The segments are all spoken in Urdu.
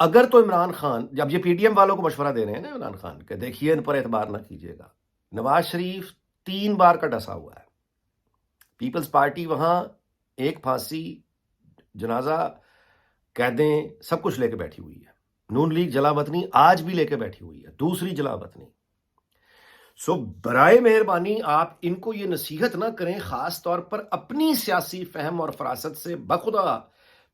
اگر تو عمران خان، جب یہ پی ٹی ایم والوں کو مشورہ دے رہے ہیں نا عمران خان کہ دیکھیے ان پر اعتبار نہ کیجیے گا، نواز شریف 3 بار کا ڈسا ہوا ہے، پیپلز پارٹی وہاں ایک پھانسی، جنازہ، قیدیں، سب کچھ لے کے بیٹھی ہوئی ہے، نون لیگ جلا وطنی آج بھی لے کے بیٹھی ہوئی ہے، دوسری جلا وطنی۔ سو برائے مہربانی آپ ان کو یہ نصیحت نہ کریں، خاص طور پر اپنی سیاسی فہم اور فراست سے بخدا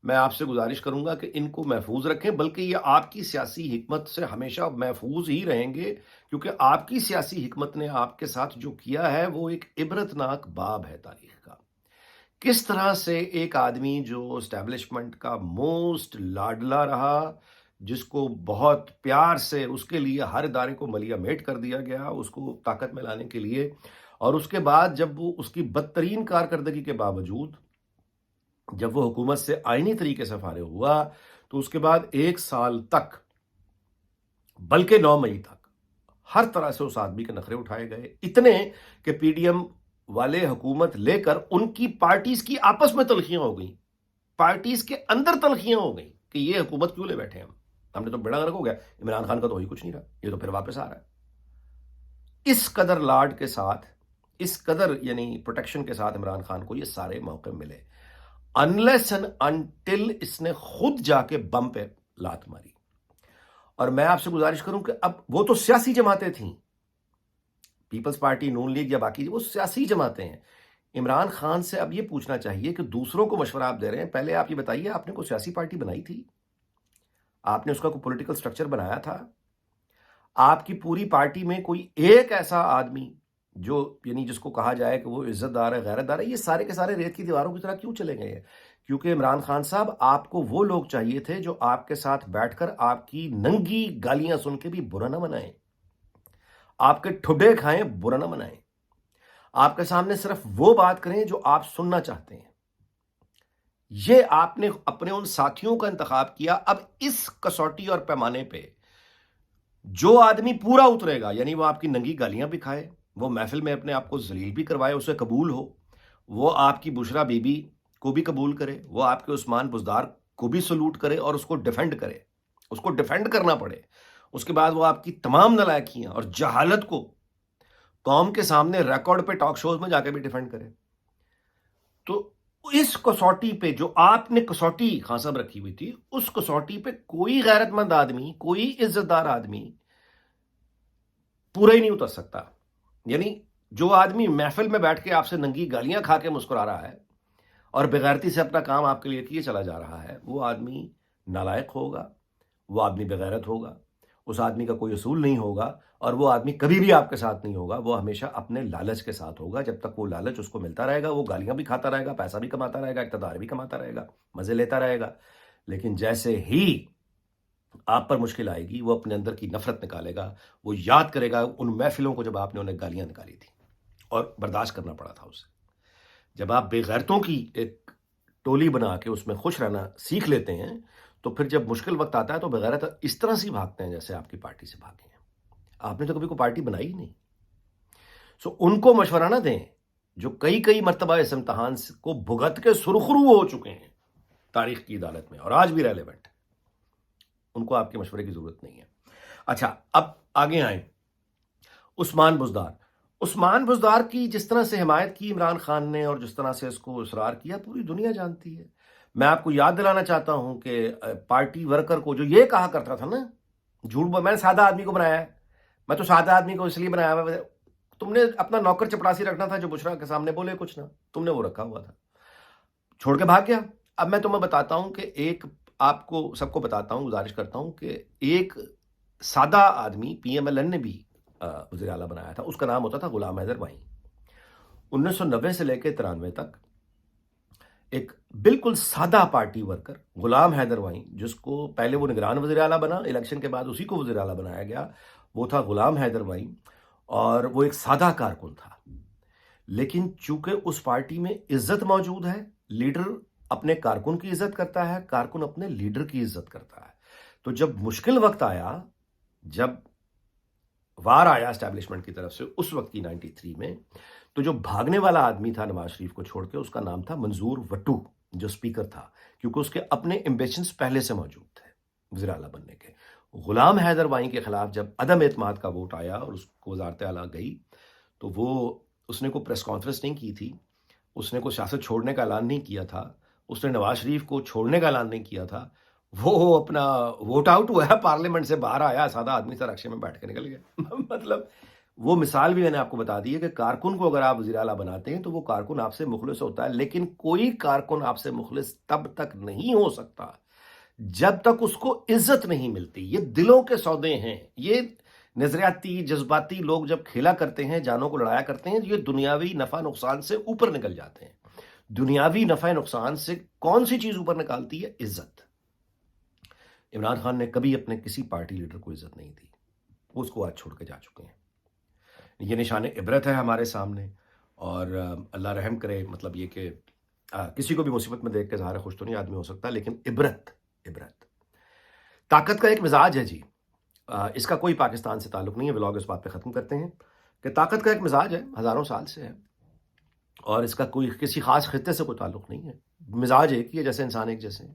میں آپ سے گزارش کروں گا کہ ان کو محفوظ رکھیں، بلکہ یہ آپ کی سیاسی حکمت سے ہمیشہ محفوظ ہی رہیں گے، کیونکہ آپ کی سیاسی حکمت نے آپ کے ساتھ جو کیا ہے وہ ایک عبرتناک باب ہے تاریخ کا۔ کس طرح سے ایک آدمی جو اسٹیبلشمنٹ کا موسٹ لاڈلا رہا، جس کو بہت پیار سے اس کے لیے ہر ادارے کو ملیا میٹ کر دیا گیا اس کو طاقت میں لانے کے لیے، اور اس کے بعد جب وہ اس کی بدترین کارکردگی کے باوجود جب وہ حکومت سے آئینی طریقے سے فارغ ہوا تو اس کے بعد 1 سال تک، بلکہ 9 مئی تک، ہر طرح سے اس آدمی کے نخرے اٹھائے گئے، اتنے کہ پی ڈی ایم والے حکومت لے کر ان کی پارٹیز کی آپس میں تلخیاں ہو گئیں، پارٹیز کے اندر تلخیاں ہو گئیں کہ یہ حکومت کیوں لے بیٹھے ہم نے تو بیڑا غرق ہو گیا، عمران خان کا تو وہی کچھ نہیں رہا، یہ تو پھر واپس آ رہا ہے۔ اس قدر لاڈ کے ساتھ، اس قدر یعنی پروٹیکشن کے ساتھ عمران خان کو یہ سارے موقع ملے، انلیس اینڈ انٹل اس نے خود جا کے بم پہ لات ماری۔ اور میں آپ سے گزارش کروں کہ اب وہ تو سیاسی جماعتیں تھیں، پیپلز پارٹی، نون لیگ یا باقی، وہ سیاسی جماعتیں ہیں۔ عمران خان سے اب یہ پوچھنا چاہیے کہ دوسروں کو مشورہ آپ دے رہے ہیں، پہلے آپ یہ بتائیے آپ نے کوئی سیاسی پارٹی بنائی تھی؟ آپ نے اس کا کوئی پولیٹیکل سٹرکچر بنایا تھا؟ آپ کی پوری پارٹی میں کوئی ایک ایسا آدمی جو یعنی جس کو کہا جائے کہ وہ عزت دار ہے، غیرت دار ہے؟ یہ سارے کے سارے ریت کی دیواروں کی طرح کیوں چلے گئے ہیں؟ کیونکہ عمران خان صاحب، آپ کو وہ لوگ چاہیے تھے جو آپ کے ساتھ بیٹھ کر آپ کی ننگی گالیاں سن کے بھی برا نہ منائیں، آپ کے ٹھڈے کھائیں، برا نہ منائیں، آپ کے سامنے صرف وہ بات کریں جو آپ سننا چاہتے ہیں۔ یہ آپ نے اپنے ان ساتھیوں کا انتخاب کیا۔ اب اس کسوٹی اور پیمانے پہ جو آدمی پورا اترے گا، یعنی وہ آپ کی ننگی گالیاں بھی کھائے، وہ محفل میں اپنے آپ کو ذلیل بھی کروائے، اسے قبول ہو، وہ آپ کی بشرا بی بی کو بھی قبول کرے، وہ آپ کے عثمان بزدار کو بھی سلوٹ کرے اور اس کو ڈیفینڈ کرے، اس کو ڈیفینڈ کرنا پڑے، اس کے بعد وہ آپ کی تمام نالائکیاں اور جہالت کو قوم کے سامنے ریکارڈ پہ ٹاک شوز میں جا کے بھی ڈیفینڈ کرے۔ تو اس کسوٹی پہ جو آپ نے کسوٹی خان صاحب رکھی ہوئی تھی، اس کسوٹی پہ کوئی غیرت مند آدمی، کوئی عزت دار آدمی پورا ہی نہیں اتر سکتا۔ یعنی جو آدمی محفل میں بیٹھ کے آپ سے ننگی گالیاں کھا کے مسکرا رہا ہے اور بغیرتی سے اپنا کام آپ کے لیے کیے چلا جا رہا ہے، وہ آدمی نالائق ہوگا، وہ آدمی بغیرت ہوگا، اس آدمی کا کوئی اصول نہیں ہوگا، اور وہ آدمی کبھی بھی آپ کے ساتھ نہیں ہوگا، وہ ہمیشہ اپنے لالچ کے ساتھ ہوگا۔ جب تک وہ لالچ اس کو ملتا رہے گا، وہ گالیاں بھی کھاتا رہے گا، پیسہ بھی کماتا رہے گا، اقتدار بھی کماتا رہے گا، مزے لیتا رہے گا۔ لیکن جیسے ہی آپ پر مشکل آئے گی، وہ اپنے اندر کی نفرت نکالے گا، وہ یاد کرے گا ان محفلوں کو جب آپ نے انہیں گالیاں نکالی تھی اور برداشت کرنا پڑا تھا اسے۔ جب آپ بے غیرتوں کی ایک ٹولی بنا کے اس میں خوش رہنا سیکھ لیتے ہیں، تو پھر جب مشکل وقت آتا ہے تو بغیرت اس طرح سے بھاگتے ہیں جیسے آپ کی پارٹی سے بھاگے ہیں۔ آپ نے تو کبھی کوئی پارٹی بنائی ہی نہیں۔ سو ان کو مشورہ نہ دیں جو کئی مرتبہ اس امتحان کو بھگت کے سرخرو ہو چکے ہیں تاریخ کی عدالت میں، اور آج بھی ریلیونٹ ہے۔ ان کو آپ کے مشورے کی ضرورت نہیں ہے۔ اچھا، اب آگے آئیں۔ عثمان بزدار کی جس طرح سے حمایت کی عمران خان نے اور جس طرح سے اس کو اصرار کیا، پوری دنیا جانتی ہے۔ میں آپ کو یاد دلانا چاہتا ہوں کہ پارٹی ورکر کو جو یہ کہا کرتا تھا نا، جھوٹ میں سادہ آدمی کو بنایا ہے، میں تو سادہ آدمی کو اس لیے بنایا ہوا ہے، تم نے اپنا نوکر چپڑاسی رکھنا تھا جو بشرا کے سامنے بولے کچھ نہ، تم نے وہ رکھا ہوا تھا، چھوڑ کے بھاگ گیا۔ اب میں تمہیں بتاتا ہوں کہ ایک آپ کو سب کو بتاتا ہوں، گزارش کرتا ہوں کہ ایک سادہ آدمی پی ایم ایل این نے بھی وزیر اعلیٰ بنایا تھا، اس کا نام ہوتا تھا غلام حیدر وہیں۔ 1990 سے لے کے 93 تک ایک بالکل سادہ پارٹی ورکر غلام حیدر وہیں، جس کو پہلے وہ نگران وزیر اعلیٰ بنا، الیکشن کے بعد اسی کو وزیر اعلیٰ بنایا گیا، وہ تھا غلام حیدر وہیں، اور وہ ایک سادہ کارکن تھا۔ لیکن چونکہ اس پارٹی میں عزت موجود ہے، لیڈر اپنے کارکن کی عزت کرتا ہے، کارکن اپنے لیڈر کی عزت کرتا ہے، تو جب مشکل وقت آیا، جب وار آیا اسٹیبلشمنٹ کی طرف سے اس وقت کی 93 میں، تو جو بھاگنے والا آدمی تھا نواز شریف کو چھوڑ کے، اس کا نام تھا منظور وٹو، جو سپیکر تھا، کیونکہ اس کے اپنے ایمبیشنز پہلے سے موجود تھے۔ وزیر اعلیٰ بننے کے۔ غلام حیدر وائیں کے خلاف جب عدم اعتماد کا ووٹ آیا اور اس کو وزارت اعلیٰ گئی تو اس نے کوئی پریس کانفرنس نہیں کی تھی، اس نے کوئی سیاست چھوڑنے کا اعلان نہیں کیا تھا، اس نے نواز شریف کو چھوڑنے کا اعلان نہیں کیا تھا، وہ اپنا ووٹ آؤٹ ہوا ہے، پارلیمنٹ سے باہر آیا، سادہ آدمی سا رکشے میں بیٹھ کے نکل گیا۔ مطلب وہ مثال بھی میں نے آپ کو بتا دی ہے کہ کارکن کو اگر آپ وزیر اعلیٰ بناتے ہیں تو وہ کارکن آپ سے مخلص ہوتا ہے، لیکن کوئی کارکن آپ سے مخلص تب تک نہیں ہو سکتا جب تک اس کو عزت نہیں ملتی۔ یہ دلوں کے سودے ہیں، یہ نظریاتی جذباتی لوگ جب کھیلا کرتے ہیں، جانوں کو لڑایا کرتے ہیں، یہ دنیاوی نفع نقصان سے اوپر نکل جاتے ہیں۔ دنیاوی نفع نقصان سے کون سی چیز اوپر نکالتی ہے؟ عزت۔ عمران خان نے کبھی اپنے کسی پارٹی لیڈر کو عزت نہیں دی، وہ اس کو آج چھوڑ کے جا چکے ہیں۔ یہ نشان عبرت ہے ہمارے سامنے، اور اللہ رحم کرے، مطلب یہ کہ کسی کو بھی مصیبت میں دیکھ کے ظاہر خوش تو نہیں آدمی ہو سکتا، لیکن عبرت طاقت کا ایک مزاج ہے جی۔ اس کا کوئی پاکستان سے تعلق نہیں ہے، ولاگ اس بات پہ ختم کرتے ہیں کہ طاقت کا ایک مزاج ہے، ہزاروں سال سے ہے، اور اس کا کوئی کسی خاص خطے سے کوئی تعلق نہیں ہے۔ مزاج ایک ہی ہے، جیسے انسان ایک جیسے ہیں۔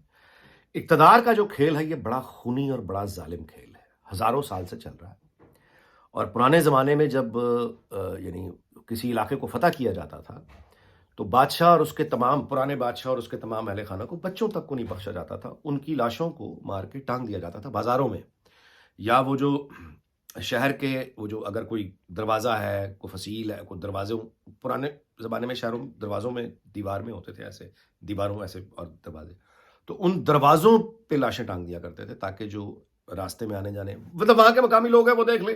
اقتدار کا جو کھیل ہے یہ بڑا خونی اور بڑا ظالم کھیل ہے، ہزاروں سال سے چل رہا ہے، اور پرانے زمانے میں جب یعنی کسی علاقے کو فتح کیا جاتا تھا تو بادشاہ اور اس کے تمام پرانے بادشاہ اور اس کے تمام اہل خانہ کو، بچوں تک کو نہیں بخشا جاتا تھا، ان کی لاشوں کو مار کے ٹانگ دیا جاتا تھا بازاروں میں، یا وہ جو شہر کے وہ جو اگر کوئی دروازہ ہے، کوئی فصیل ہے، کوئی دروازے، پرانے زمانے میں شہروں دروازوں میں دیوار میں ہوتے تھے ایسے، دیواروں ایسے اور دروازے، تو ان دروازوں پہ لاشیں ٹانگ دیا کرتے تھے تاکہ جو راستے میں آنے جانے، مطلب وہاں کے مقامی لوگ ہیں وہ دیکھ لیں،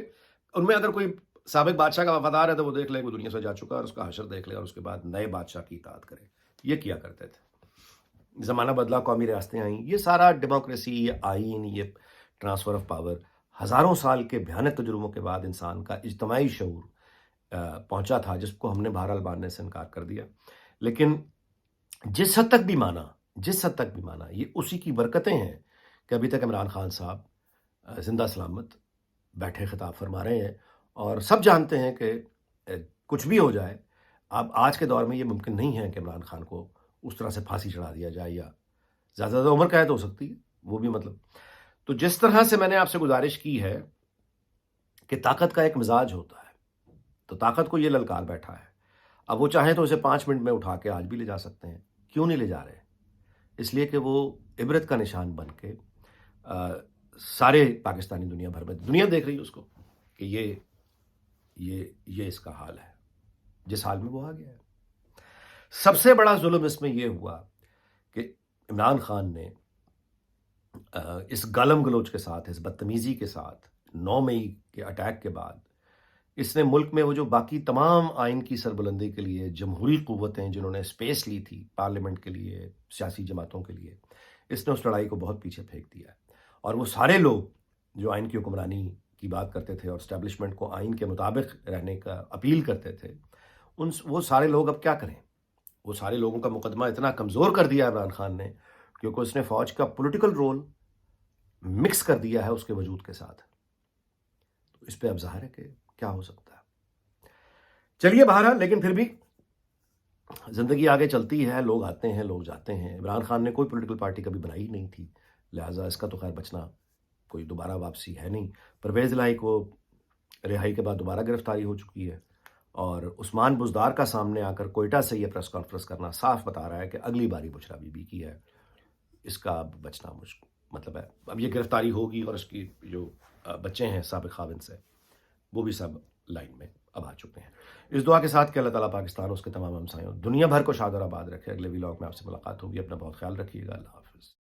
ان میں اگر کوئی سابق بادشاہ کا وفادار ہے تو وہ دیکھ لے وہ دنیا سے جا چکا ہے، اور اس کا حشر دیکھ لے، اور اس کے بعد نئے بادشاہ کی اطاعت کرے۔ یہ کیا کرتے تھے۔ زمانہ بدلا، قومی ریاستیں آئیں، یہ سارا ڈیموکریسی، یہ آئین، یہ ٹرانسفر آف پاور، ہزاروں سال کے بھیانک تجربوں کے بعد انسان کا اجتماعی شعور پہنچا تھا، جس کو ہم نے بہرحال ماننے سے انکار کر دیا۔ لیکن جس حد تک بھی مانا یہ اسی کی برکتیں ہیں کہ ابھی تک عمران خان صاحب زندہ سلامت بیٹھے خطاب فرما رہے ہیں، اور سب جانتے ہیں کہ کچھ بھی ہو جائے، اب آج کے دور میں یہ ممکن نہیں ہے کہ عمران خان کو اس طرح سے پھانسی چڑھا دیا جائے، یا زیادہ سے زیادہ عمر قید ہو سکتی ہے، وہ بھی مطلب۔ تو جس طرح سے میں نے آپ سے گزارش کی ہے کہ طاقت کا ایک مزاج ہوتا ہے، تو طاقت کو یہ للکار بیٹھا ہے، اب وہ چاہیں تو اسے 5 منٹ میں اٹھا کے آج بھی لے جا سکتے ہیں۔ کیوں نہیں لے جا رہے؟ اس لیے کہ وہ عبرت کا نشان بن کے سارے پاکستانی دنیا بھر میں دنیا دیکھ رہی ہے اس کو کہ یہ اس کا حال ہے، جس حال میں وہ آ گیا ہے۔ سب سے بڑا ظلم اس میں یہ ہوا کہ عمران خان نے اس گالم گلوچ کے ساتھ، اس بدتمیزی کے ساتھ، 9 مئی کے اٹیک کے بعد اس نے ملک میں وہ جو باقی تمام آئین کی سربلندی کے لیے جمہوری قوتیں جنہوں نے اسپیس لی تھی پارلیمنٹ کے لیے، سیاسی جماعتوں کے لیے، اس نے اس لڑائی کو بہت پیچھے پھینک دیا ہے۔ اور وہ سارے لوگ جو آئین کی حکمرانی کی بات کرتے تھے اور اسٹیبلشمنٹ کو آئین کے مطابق رہنے کا اپیل کرتے تھے، وہ سارے لوگ اب کیا کریں؟ وہ سارے لوگوں کا مقدمہ اتنا کمزور کر دیا عمران خان نے، کیونکہ اس نے فوج کا پولیٹیکل رول مکس کر دیا ہے اس کے وجود کے ساتھ۔ تو اس پہ اب ظاہر ہے کہ کیا ہو سکتا ہے۔ چلیے بہرحال، لیکن پھر بھی زندگی آگے چلتی ہے، لوگ آتے ہیں، لوگ جاتے ہیں۔ عمران خان نے کوئی پولیٹیکل پارٹی کبھی بنائی نہیں تھی، لہٰذا اس کا تو خیر بچنا کوئی دوبارہ واپسی ہے نہیں۔ پرویز الہی کو رہائی کے بعد دوبارہ گرفتاری ہو چکی ہے، اور عثمان بزدار کا سامنے آ کر کوئٹہ سے یہ پریس کانفرنس کرنا صاف بتا رہا ہے کہ اگلی باری بشرا بی بی کی ہے، اس کا اب بچنا مطلب ہے اب یہ گرفتاری ہوگی، اور اس کی جو بچے ہیں سابق خاوند سے، وہ بھی سب لائن میں اب آ چکے ہیں۔ اس دعا کے ساتھ کہ اللہ تعالیٰ پاکستان اور اس کے تمام ہمسایوں دنیا بھر کو شاد اور آباد رکھے۔ اگلے ولاگ میں آپ سے ملاقات ہوگی، اپنا بہت خیال رکھیے گا، اللہ حافظ۔